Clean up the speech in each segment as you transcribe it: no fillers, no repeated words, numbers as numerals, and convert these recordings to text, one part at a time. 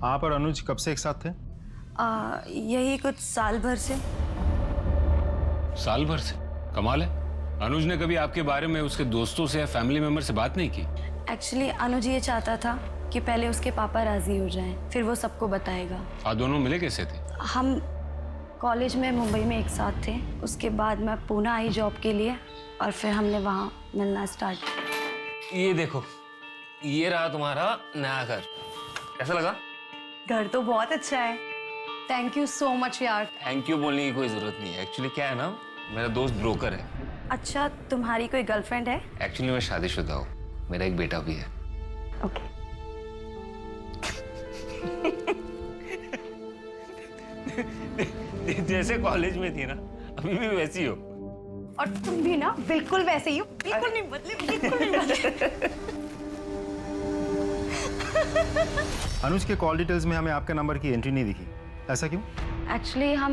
आप और अनुज कब से एक साथ थे? यही कुछ साल भर से। साल भर से? कमाल है। अनुज ने कभी आपके बारे में उसके दोस्तों से या फैमिली मेंबर से बात नहीं की? एक्चुअली अनुज ये चाहता था कि पहले उसके पापा राजी हो जाएं, फिर वो सबको बताएगा। आप दोनों मिले कैसे थे? हम कॉलेज में मुंबई में एक साथ थे, उसके बाद मैं पुणे आई जॉब के लिए और फिर हमने वहाँ मिलना स्टार्ट किया। ये देखो, ये रहा तुम्हारा नया घर। कैसा लगा? घर तो बहुत अच्छा है। थैंक यू सो मच यार। थैंक यू बोलने की कोई जरूरत नहीं है। एक्चुअली क्या है ना, मेरा दोस्त ब्रोकर है। अच्छा, तुम्हारी कोई गर्लफ्रेंड है? एक्चुअली मैं शादीशुदा हूँ, मेरा एक बेटा भी है। ओके। जैसे कॉलेज में थी ना, अभी भी वैसी हो। और तुम भी ना बिल्कुल वैसे ही हो, बिल्कुल नहीं बदले, बिल्कुल नहीं बदले। अनुज के कॉल डिटेल्स में हमें आपके नंबर की एंट्री नहीं दिखी, ऐसा क्यों? एक्चुअली हम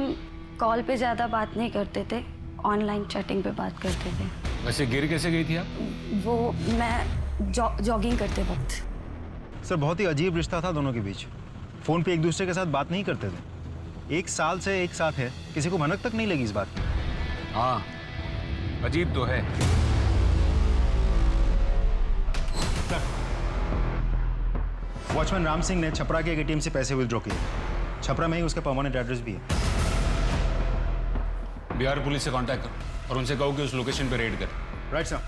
कॉल पे ज़्यादा बात नहीं करते थे, ऑनलाइन चैटिंग पे बात करते थे। वैसे गिर कैसे गई थी आप? वो मैं जॉगिंग करते वक्त। सर, बहुत ही अजीब रिश्ता था दोनों के बीच। फोन पे एक दूसरे के साथ बात नहीं करते थे। 1 साल से एक साथ है, किसी को भनक तक नहीं लगी इस बात की। हाँ, अजीब तो है। वॉचमैन राम सिंह ने छपरा के एक एटीएम से पैसे विथड्रॉ किए। छपरा में ही उसका परमानेंट एड्रेस भी है। बिहार पुलिस से कांटेक्ट करो और उनसे कहो कि उस लोकेशन पे रेड करें। Right sir.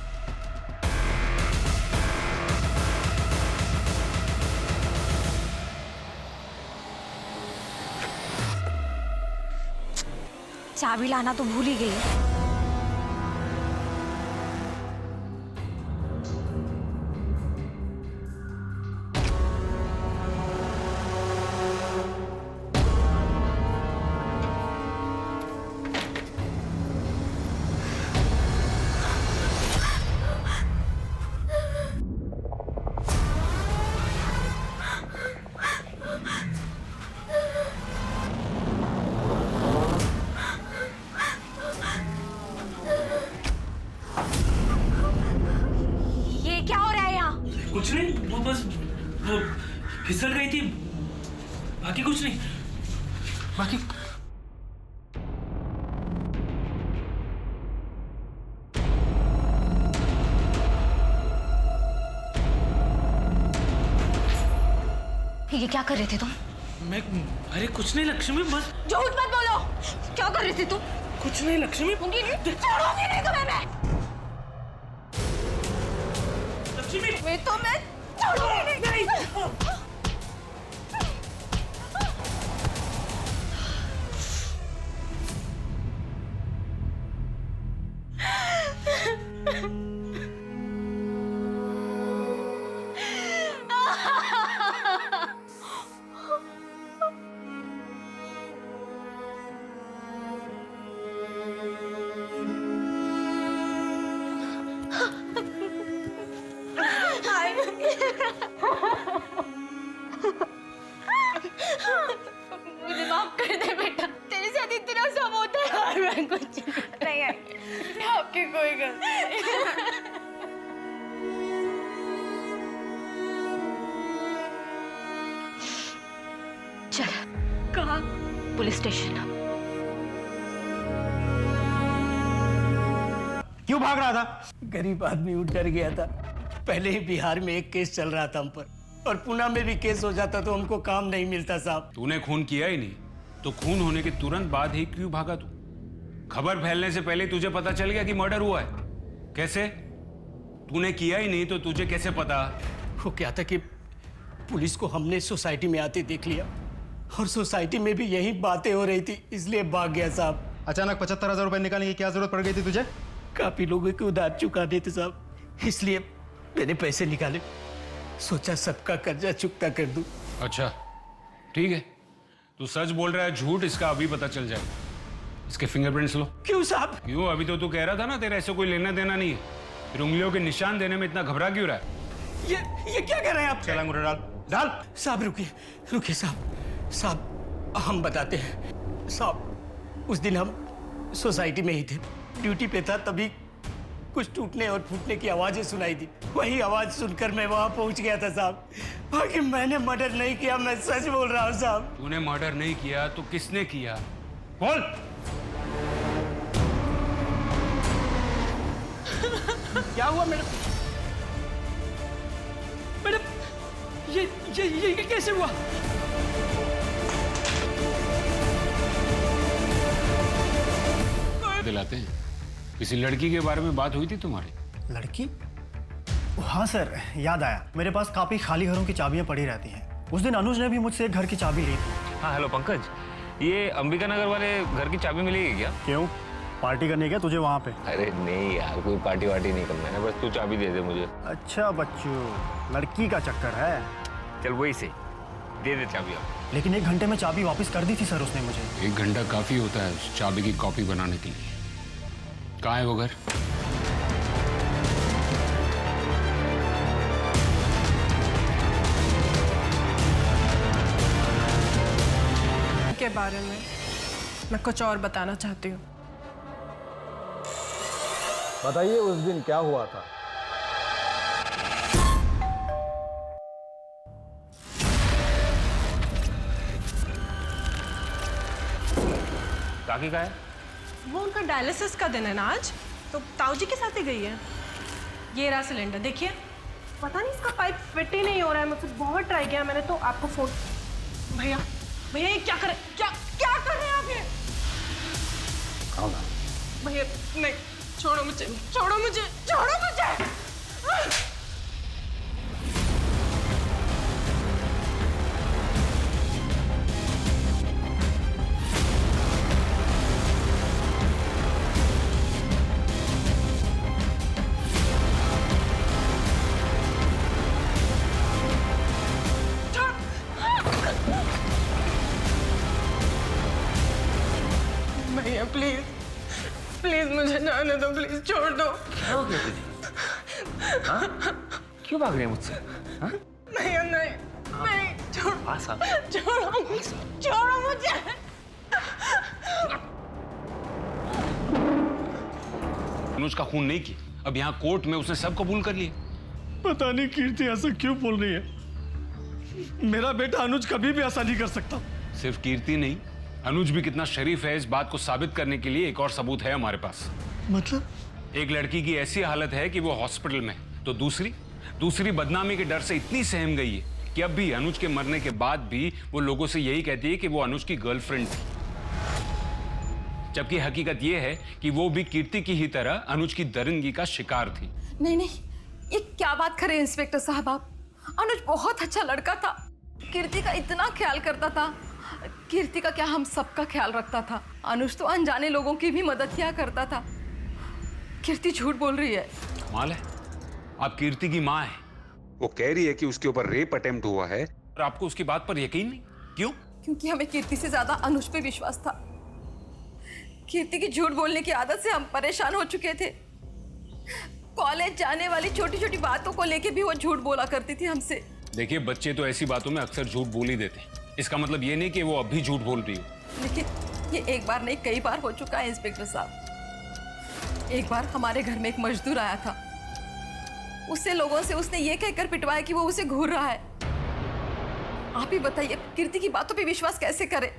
चाबी लाना तो भूल ही गई। कुछ नहीं, वो बस वो फिसल गई थी, बाकी कुछ नहीं। बाकी ये क्या कर रहे थे तुम? मैं अरे कुछ नहीं लक्ष्मी, बस झूठ मत बोलो। क्या कर रहे थे तुम? कुछ नहीं लक्ष्मी। छोड़ूंगी नहीं तुम्हें मैं। लक्ष्मी मैं छोड़ूंगी नहीं। मुझे माफ कर दे बेटा, तेरे साथ इतना सब होता है और मैं कुछ नहीं है। आपकी कोई गलती नहीं। चल। कहाँ? Police station. क्यों भाग रहा था? गरीब आदमी डर गया था। पहले ही बिहार में एक केस चल रहा था हम पर, और पुणे में भी केस हो जाता तो हमको काम नहीं मिलता साहब। तूने खून किया ही नहीं, तो खून होने के तुरंत बाद ही क्यों भागा तू? खबर फैलने से पहले तुझे पता चल गया कि मर्डर हुआ है। कैसे? तूने किया ही नहीं तो तुझे कैसे पता? वो क्या था कि पुलिस को हमने सोसाइटी में आते देख लिया, और सोसाइटी में भी यही बातें हो रही थी, इसलिए भाग गया साहब। अचानक 75,000 रुपए निकालने की क्या जरूरत पड़ गई थी तुझे? काफी लोगों के उधार चुकाने थे साहब, इसलिए मैंने पैसे निकाले। सोचा सबका कर्जा चुकता कर दूं। अच्छा ठीक है, तू सच बोल रहा है झूठ इसका अभी पता चल जाएगा। इसके फिंगरप्रिंट्स लो। क्यों साहब? क्यों? अभी तो तू कह रहा था ना तेरा ऐसे कोई लेना देना नहीं है, फिर उंगलियों के निशान देने में इतना घबरा क्यों रहा है? ये क्या कर रहे हैं आप? चल अंगूठा डाल। डाल। साहब रुकिए साहब, हम बताते हैं साहब। उस दिन हम सोसाइटी में ही थे, ड्यूटी पे था, तभी कुछ टूटने और फूटने की आवाजें सुनाई दी। वही आवाज सुनकर मैं वहां पहुंच गया था साहब। बाकी मैंने मर्डर नहीं किया, मैं सच बोल रहा हूँ साहब। तूने मर्डर नहीं किया तो किसने किया? बोल। क्या हुआ मैडम? मैडम ये कैसे हुआ? दिलाते हैं। किसी लड़की के बारे में बात हुई थी तुम्हारी? लड़की? हाँ सर, याद आया। मेरे पास काफी खाली घरों की चाबियां पड़ी रहती हैं। उस दिन अनुज ने भी मुझसे एक घर की चाबी ली थी। हाँ हेलो पंकज, ये अंबिका नगर वाले घर की चाबी मिलेगी क्या? क्यों, पार्टी करनी क्या तुझे वहाँ पे? अरे नहीं यार, कोई पार्टी वार्टी नहीं करना है, बस तू चाबी दे दे मुझे। अच्छा बच्चों, लड़की का चक्कर है। चल वही से दे दे चाबी आप। लेकिन 1 घंटे में चाबी वापस कर दी थी सर उसने मुझे। 1 घंटा काफी होता है उस चाबी की कॉपी बनाने के लिए। कहाँ है वो घर? के बारे में मैं कुछ और बताना चाहती हूँ। बताइए उस दिन क्या हुआ था? काकी का है? वो उनका डायलिसिस का दिन है ना आज, तो ताऊजी के साथ ही गई है। ये रहा सिलेंडर, देखिए। पता नहीं इसका पाइप फिट ही नहीं हो रहा है। मुझसे बहुत ट्राई किया मैंने, तो आपको फोन। भैया भैया, ये क्या कर रहे हैं आप? ये भैया नहीं, छोड़ो मुझे, छोड़ो मुझे, छोड़ो मुझे। भैया प्लीज प्लीज मुझे जाने दो, प्लीज छोड़ दो। क्या हो गया तुझे? हाँ? क्यों भाग रही है मुझसे? हाँ? भैया नहीं नहीं, छोड़ो मुझे। अनुज का खून नहीं किया, अब यहाँ कोर्ट में उसने सब कबूल कर लिया। पता नहीं कीर्ति ऐसा क्यों बोल रही है। मेरा बेटा अनुज कभी भी ऐसा नहीं कर सकता। सिर्फ कीर्ति नहीं, अनुज भी कितना शरीफ है, इस बात को साबित करने के लिए एक और सबूत है हमारे पास। मतलब? एक लड़की की ऐसी हालत है कि वो हॉस्पिटल में है, तो दूसरी बदनामी के डर से इतनी सहम गई है कि अब भी अनुज के मरने के बाद भी वो लोगों से यही कहती है कि वो अनुज की गर्लफ्रेंड थी। जबकि हकीकत ये है कि वो भी कीर्ति की ही तरह अनुज की दरिंदगी का शिकार थी। नहीं नहीं, ये क्या बात करें इंस्पेक्टर साहब आप? अनुज बहुत अच्छा लड़का था, कीर्ति का इतना ख्याल करता था। कीर्ति का क्या, हम सबका ख्याल रखता था। अनुज तो अनजाने लोगों की भी मदद किया करता था। कीर्ति झूठ बोल रही है। कमाल है, आप कीर्ति की माँ है, वो कह रही है कि उसके ऊपर रेप अटेम्प्ट हुआ है और आपको उसकी बात पर यकीन नहीं। क्यों? क्योंकि हमें कीर्ति से ज्यादा अनुज पे विश्वास था। कीर्ति की झूठ बोलने की आदत से हम परेशान हो चुके थे। कॉलेज जाने वाली छोटी छोटी बातों को लेके भी वो झूठ बोला करती थी हमसे। देखिए, बच्चे तो ऐसी बातों में अक्सर झूठ बोल ही देते हैं। इसका मतलब ये नहीं कि वो अब भी झूठ बोल रही हो। लेकिन ये एक बार नहीं, कई बार हो चुका है इंस्पेक्टर साहब। एक बार हमारे घर में एक मजदूर आया था, उससे लोगों से उसने ये कहकर पिटवाया कि वो उसे घूर रहा है। आप ही बताइए, कीर्ति की बातों पे विश्वास कैसे करें?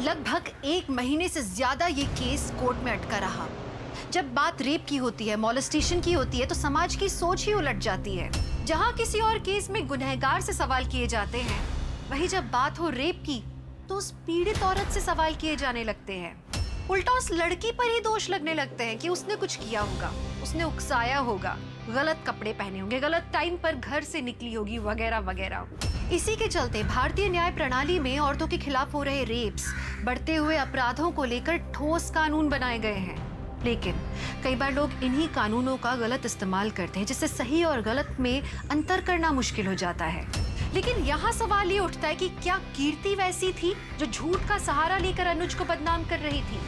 लगभग 1 महीने से ज्यादा ये केस कोर्ट में अटका रहा। जब बात रेप की होती है, मॉलेस्टेशन की होती है, तो समाज की सोच ही उलट जाती है। जहां किसी और केस में गुनहगार से सवाल किए जाते हैं, वहीं जब बात हो रेप की तो उस पीड़ित औरत से सवाल किए जाने लगते हैं। उल्टा उस लड़की पर ही दोष लगने लगते हैं कि उसने कुछ किया होगा, उसने उकसाया होगा, गलत कपड़े पहने होंगे, गलत टाइम पर घर से निकली होगी, वगैरह वगैरह। इसी के चलते भारतीय न्याय प्रणाली में औरतों के खिलाफ हो रहे रेप्स, बढ़ते हुए अपराधों को लेकर ठोस कानून बनाए गए हैं। लेकिन कई बार लोग इन्हीं कानूनों का गलत इस्तेमाल करते हैं, जिससे सही और गलत में अंतर करना मुश्किल हो जाता है। लेकिन यहाँ सवाल ये उठता है कि क्या कीर्ति वैसी थी जो झूठ का सहारा लेकर अनुज को बदनाम कर रही थी?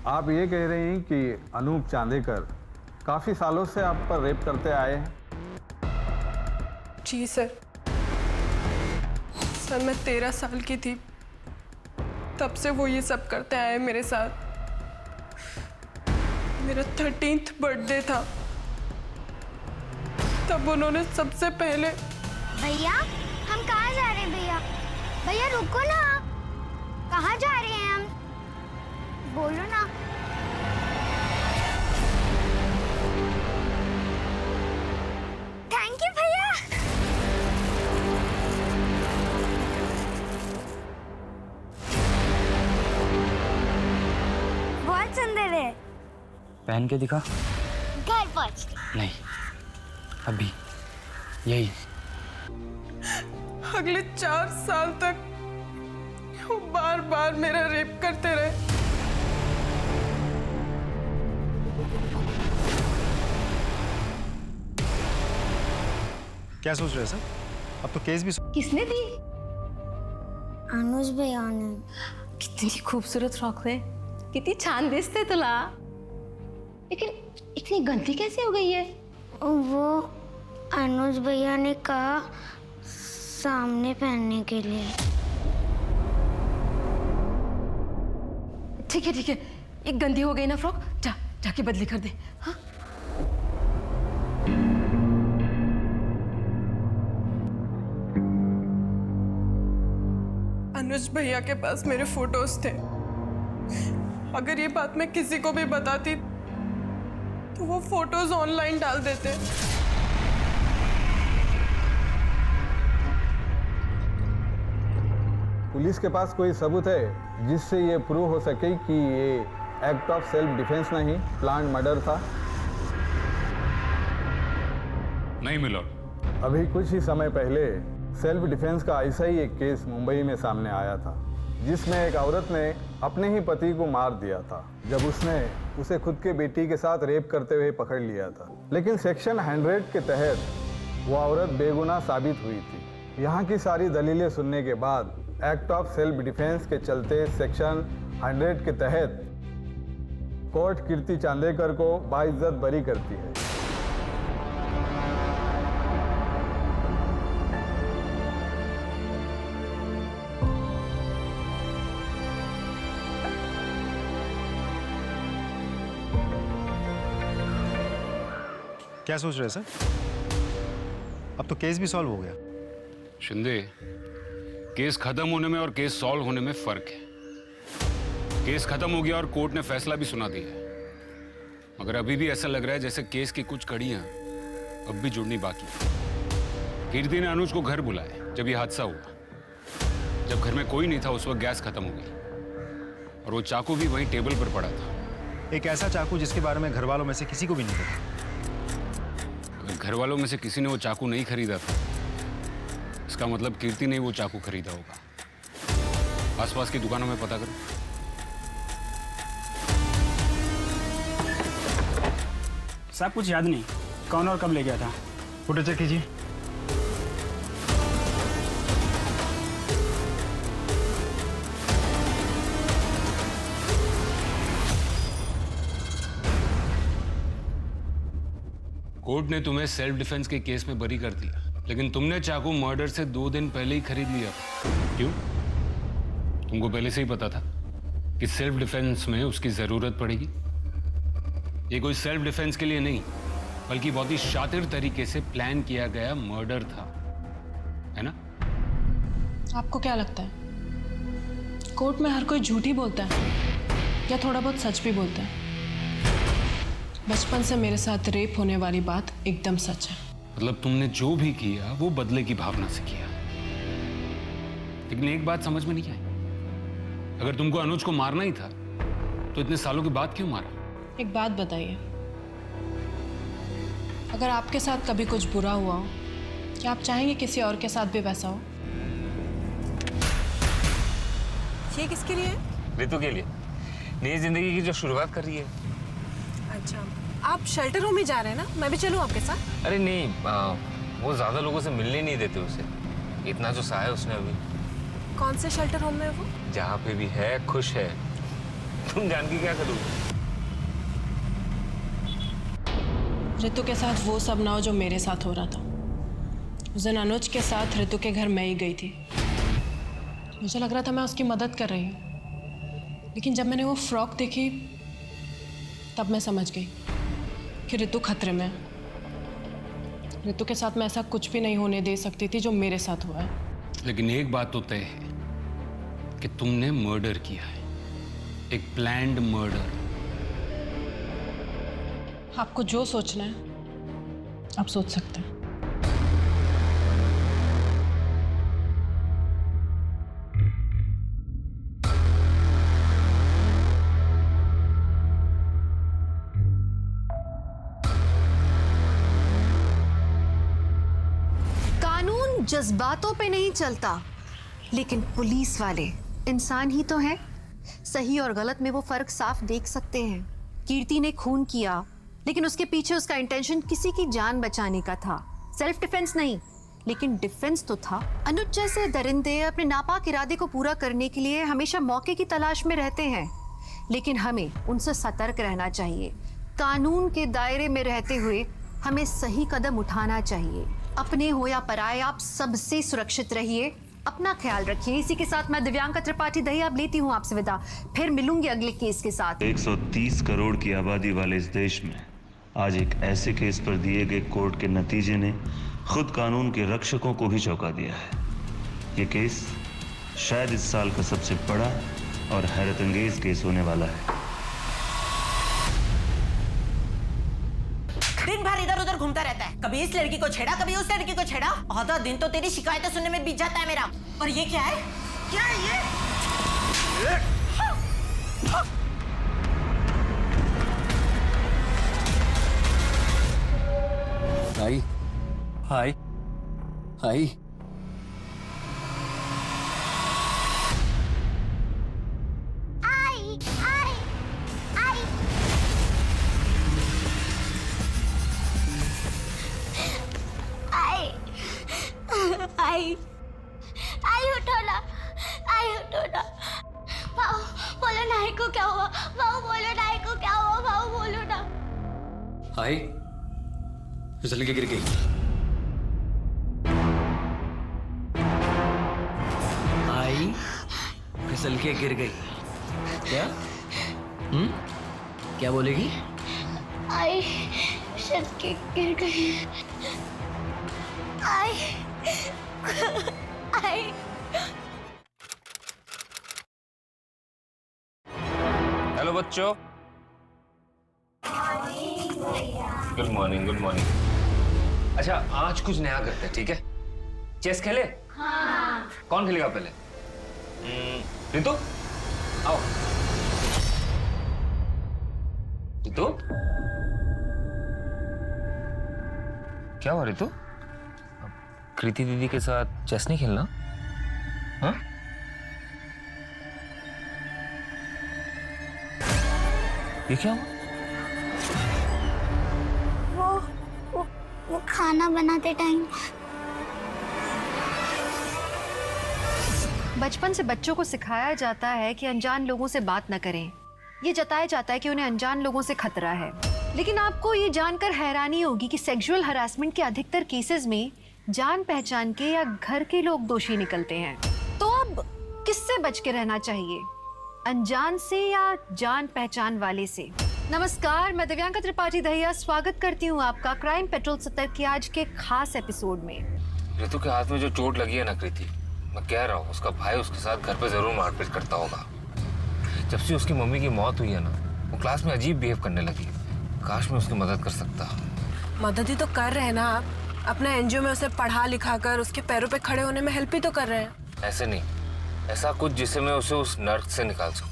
आप ये कह रहे हैं कि अनूप चांदेकर काफी सालों से आप पर रेप करते आए हैं? जी सर। मैं 13 साल की थी तब से वो ये सब करते आए मेरे साथ। मेरा 13th बर्थडे था, तब उन्होंने सबसे पहले। भैया हम कहाँ जा रहे हैं? भैया भैया रुको ना, कहाँ जा रहे हैं हम? बोलो ना। थैंक यू भैया। बहुत सुंदर है। पहन के दिखा। घर पहुंच नहीं, अभी यही। अगले 4 साल तक वो बार बार मेरा रेप करते रहे। क्या सोच रहे हैं सर? अब तो केस भी किसने दी? अनुज भैया ने। कितनी खूबसूरत फ्रॉक है, कितनी छान दिसते तुला। लेकिन इतनी गंदी कैसे हो गई है? वो अनुज भैया ने कहा सामने पहनने के लिए। ठीक है, ये गंदी हो गई ना फ्रॉक, जाके बदली कर दे। हाँ? अनुज भैया के पास मेरे फोटोज थे। अगर ये बात मैं किसी को भी बताती तो वो फोटोज ऑनलाइन डाल देते। पुलिस के पास कोई सबूत है जिससे ये प्रूव हो सके कि ये एक्ट ऑफ सेल्फ डिफेंस नहीं, प्लान्ड मर्डर था? नहीं मिलो। अभी कुछ ही समय पहले सेल्फ डिफेंस का ऐसा ही एक केस मुंबई में सामने आया था, जिसमें एक औरत ने अपने ही पति को मार दिया था जब उसने उसे खुद के बेटी के साथ रेप करते हुए पकड़ लिया था। लेकिन सेक्शन 100 के तहत वो औरत बेगुनाह साबित हुई थी। यहाँ की सारी दलीलें सुनने के बाद एक्ट ऑफ सेल्फ डिफेंस के चलते सेक्शन 100 के तहत कोर्ट कीर्ति चांदेकर को बाइज्जत बरी करती है। क्या सोच रहे हैं सर? अब तो केस भी सॉल्व हो गया। शिंदे, केस खत्म होने में और केस सॉल्व होने में फर्क है। केस खत्म हो गया और कोर्ट ने फैसला भी सुना दिया है, मगर अभी भी ऐसा लग रहा है जैसे केस की कुछ कड़ियां अब भी जुड़नी बाकी है। कीर्ति ने अनुज को घर बुलाया जब ये हादसा हुआ। जब घर में कोई नहीं था उस वक्त गैस खत्म हो गई और वो चाकू भी वहीं टेबल पर पड़ा था। एक ऐसा चाकू जिसके बारे में घर वालों में से किसी को भी नहीं पता। अगर घर वालों में से किसी ने वो चाकू नहीं खरीदा था, इसका मतलब कीर्ति ने वो चाकू खरीदा होगा। आसपास की दुकानों में पता करो। साहब कुछ याद नहीं, कौन और कब ले गया था? फोटो चेक कीजिए। कोर्ट ने तुम्हें सेल्फ डिफेंस के केस में बरी कर दिया, लेकिन तुमने चाकू मर्डर से 2 दिन पहले ही खरीद लिया। क्यों? तुमको पहले से ही पता था कि सेल्फ डिफेंस में उसकी जरूरत पड़ेगी। ये कोई सेल्फ डिफेंस के लिए नहीं, बल्कि बहुत ही शातिर तरीके से प्लान किया गया मर्डर था, है ना? आपको क्या लगता है कोर्ट में हर कोई झूठ ही बोलता है या थोड़ा बहुत सच भी बोलता है? बचपन से मेरे साथ रेप होने वाली बात एकदम सच है। मतलब तुमने जो भी किया वो बदले की भावना से किया। लेकिन एक बात समझ में नहीं आई, अगर तुमको अनुज को मारना ही था तो इतने सालों के बाद क्यों मारा? एक बात बताइए, अगर आपके साथ कभी कुछ बुरा हुआ हो, क्या आप चाहेंगे किसी और के साथ भी वैसा हो? ये किसके लिए? ऋतु के लिए, नई जिंदगी की जो शुरुआत कर रही है। अच्छा, आप शेल्टर होम में जा रहे हैं ना? मैं भी चलूं आपके साथ? अरे नहीं, वो ज्यादा लोगों से मिलने नहीं देते उसे। इतना जो सहा है उसने अभी। कौन से शेल्टर होम में वो? जहाँ पे भी है खुश है। तुम जान के क्या करोगे? ऋतु के साथ वो सब ना हो जो मेरे साथ हो रहा था। उस दिन अनुज के साथ ऋतु के घर मैं ही गई थी। मुझे लग रहा था मैं उसकी मदद कर रही हूँ, लेकिन जब मैंने वो फ्रॉक देखी तब मैं समझ गई कि ऋतु खतरे में है। ऋतु के साथ मैं ऐसा कुछ भी नहीं होने दे सकती थी जो मेरे साथ हुआ है। लेकिन एक बात तो तय है कि तुमने मर्डर किया है, एक प्लान्ड मर्डर। आपको जो सोचना है आप सोच सकते हैं। कानून जज्बातों पे नहीं चलता, लेकिन पुलिस वाले इंसान ही तो हैं। सही और गलत में वो फर्क साफ देख सकते हैं। कीर्ति ने खून किया, लेकिन उसके पीछे उसका इंटेंशन किसी की जान बचाने का था, सेल्फ डिफेंस नहीं, लेकिन डिफेंस तो था। अनुज जैसे दरिंदे अपने नापाक इरादे को पूरा करने के लिए हमेशा मौके की तलाश में रहते हैं, लेकिन हमें उनसे सतर्क रहना चाहिए। कानून के दायरे में रहते हुए हमें सही कदम उठाना चाहिए। अपने हो या पराये, आप सबसे सुरक्षित रहिए, अपना ख्याल रखिए। इसी के साथ मैं दिव्यांका त्रिपाठी दहिया अब लेती हूँ आपसे विदा। फिर मिलूंगी अगले केस के साथ। 130 करोड़ की आबादी वाले इस देश में आज एक ऐसे केस पर दिए गए कोर्ट के नतीजे ने खुद कानून के रक्षकों को भी चौंका दिया है। ये केस शायद इस साल का सबसे बड़ा और हैरतअंगेज केस होने वाला है। दिन भर इधर उधर घूमता रहता है, कभी इस लड़की को छेड़ा, कभी उस लड़की को छेड़ा। आधा दिन तो तेरी शिकायतें सुनने में बीत जाता है मेरा। और ये क्या है? क्या है ये? हाय हाय हाय आई उठो ना, आई उठो ना। भाऊ बोलो नाई को क्या हुआ? भाऊ बोलो नाई को क्या हुआ? भाऊ बोलो ना। हाय फिसल के गिर गई। आई फिसल के गिर गई। क्या? क्या बोलेगी? आई फिसल के गिर गई। आई आई हेलो बच्चों। Good morning, good morning. अच्छा आज कुछ नया करते हैं, ठीक है? चेस खेले? हाँ। कौन खेलेगा पहले? रितु आओ। रितु क्या हुआ रितु? कृति दीदी के साथ चेस नहीं खेलना? हाँ? ये क्या हुआ? वो खाना बनाते टाइम। बचपन से बच्चों को सिखाया जाता है कि अनजान लोगों से बात न करें। ये जताया जाता है कि उन्हें अनजान लोगों से खतरा है। लेकिन आपको ये जानकर हैरानी होगी कि सेक्सुअल हरासमेंट के अधिकतर केसेस में जान पहचान के या घर के लोग दोषी निकलते हैं। तो अब किससे बच के रहना चाहिए, अनजान से या जान पहचान वाले से? नमस्कार, मैं दिव्यांका त्रिपाठी दहिया स्वागत करती हूँ आपका क्राइम पेट्रोल 70 के आज के खास एपिसोड में। रितु के हाथ में जो चोट लगी है ना कृति, मैं कह रहा हूँ उसका भाई उसके साथ घर पे जरूर मारपीट करता होगा। जब से उसकी मम्मी की मौत हुई है ना, वो क्लास में अजीब बिहेव करने लगी। काश मैं उसकी मदद कर सकता। मदद ही तो कर रहे हैं ना आप। अपना एनजीओ में उसे पढ़ा लिखा कर उसके पैरों पे खड़े होने में हेल्प ही तो कर रहे हैं। ऐसे नहीं, ऐसा कुछ जिससे मैं उसे उस नर्क से निकाल सकूं।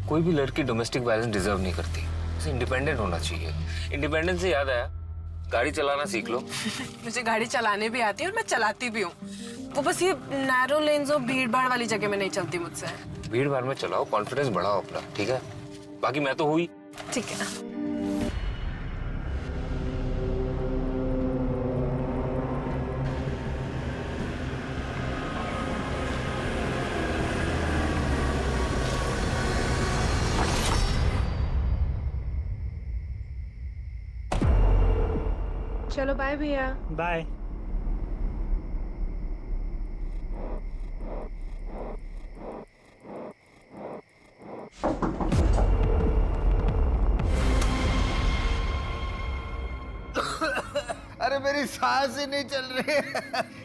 कोई भी लड़की डोमेस्टिक वायलेंस डिजर्व नहीं करती, उसे इंडिपेंडेंट होना चाहिए। इंडिपेंडेंस से याद आया, गाड़ी चलाना सीख लो। मुझे गाड़ी चलाने भी आती है और मैं चलाती भी हूँ। वो बस ये नैरो लेन्स और भीड़ भाड़ वाली जगह में नहीं चलती मुझसे। भीड़ भाड़ में चलाओ, कॉन्फिडेंस बढ़ाओ अपना, ठीक है? बाकी मैं तो हुई। ठीक है। चलो बाय भैया। बाय। अरे मेरी सांस ही नहीं चल रही है।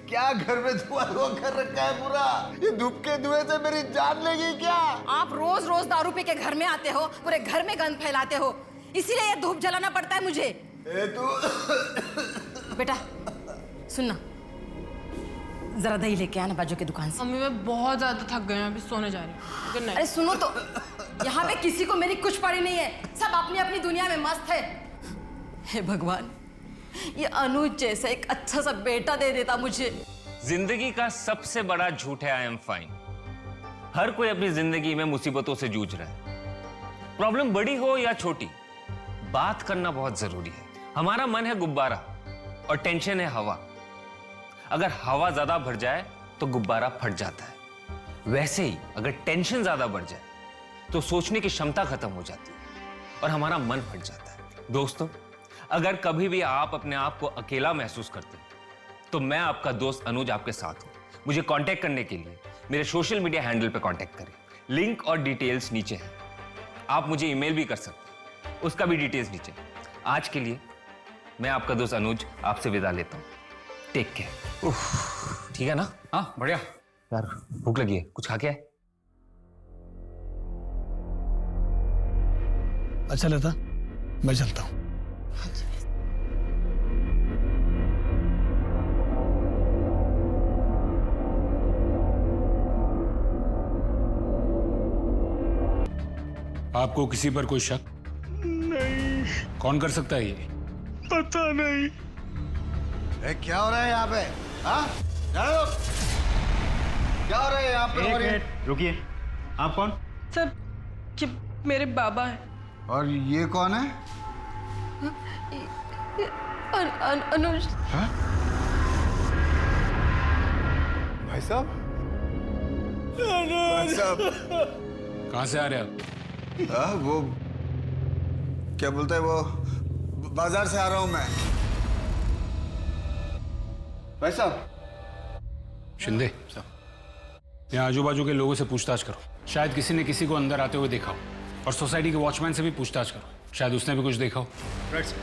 क्या घर में धुआं कर रखा है पूरा? ये धूप के धुएं से मेरी जान लेगी क्या? आप रोज रोज दारू पी के घर में आते हो, पूरे घर में गंद फैलाते हो, इसीलिए ये धूप जलाना पड़ता है मुझे। बेटा सुनना, जरा दही लेके आना बाजू की दुकान से। मम्मी मैं बहुत ज्यादा थक गई हूँ, अभी सोने जा रही हूँ। Good night. अरे सुनो तो, यहाँ पे किसी को मेरी कुछ पड़ी नहीं है, सब अपनी अपनी दुनिया में मस्त है। हे भगवान, ये अनुज जैसा एक अच्छा सा बेटा दे देता मुझे। जिंदगी का सबसे बड़ा झूठ है आई एम फाइन। हर कोई अपनी जिंदगी में मुसीबतों से जूझ रहा है। प्रॉब्लम बड़ी हो या छोटी, बात करना बहुत जरूरी है। हमारा मन है गुब्बारा और टेंशन है हवा। अगर हवा ज्यादा भर जाए तो गुब्बारा फट जाता है। वैसे ही अगर टेंशन ज्यादा बढ़ जाए तो सोचने की क्षमता खत्म हो जाती है और हमारा मन फट जाता है। दोस्तों, अगर कभी भी आप अपने आप को अकेला महसूस करते हैं तो मैं आपका दोस्त अनुज आपके साथ हूं। मुझे कांटेक्ट करने के लिए मेरे सोशल मीडिया हैंडल पर कांटेक्ट करें। लिंक और डिटेल्स नीचे है। आप मुझे ईमेल भी कर सकते हैं, उसका भी डिटेल्स नीचे। आज के लिए मैं आपका दोस्त अनुज आपसे विदा लेता हूं। Take care. ठीक है ना? हाँ बढ़िया। यार भूख लगी है, कुछ खा के आए? अच्छा लता, मैं चलता हूँ। आपको किसी पर कोई शक? नहीं। कौन कर सकता है ये? पता नहीं। क्या हो रहा है यहाँ पे? हाँ? क्या हो रहा है यहाँ पे? एक मिनट रुकिए, आप कौन? सर, ये मेरे बाबा हैं। और ये कौन है? अनुज। हाँ? भाई साहब? भाई साहब? कहाँ से आ रहे हैं आप? वो क्या बोलते हैं, वो बाजार से आ रहा हूं मैं। भाई साहब। शिंदे, यहाँ आजू बाजू के लोगों से पूछताछ करो। शायद किसी ने किसी को अंदर आते हुए देखा हो। और सोसाइटी के वॉचमैन से भी पूछताछ करो, शायद उसने भी कुछ देखा हो। Right sir.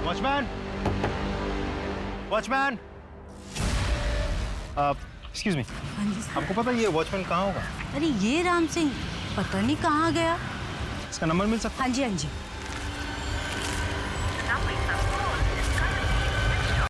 Watchman, watchman, excuse me. हाँ जी सर। आपको पता है ये वॉचमैन कहाँ होगा? अरे ये राम सिंह पता नहीं कहाँ गया। इसका नंबर मिल सकता है? हाँ जी हाँ जी।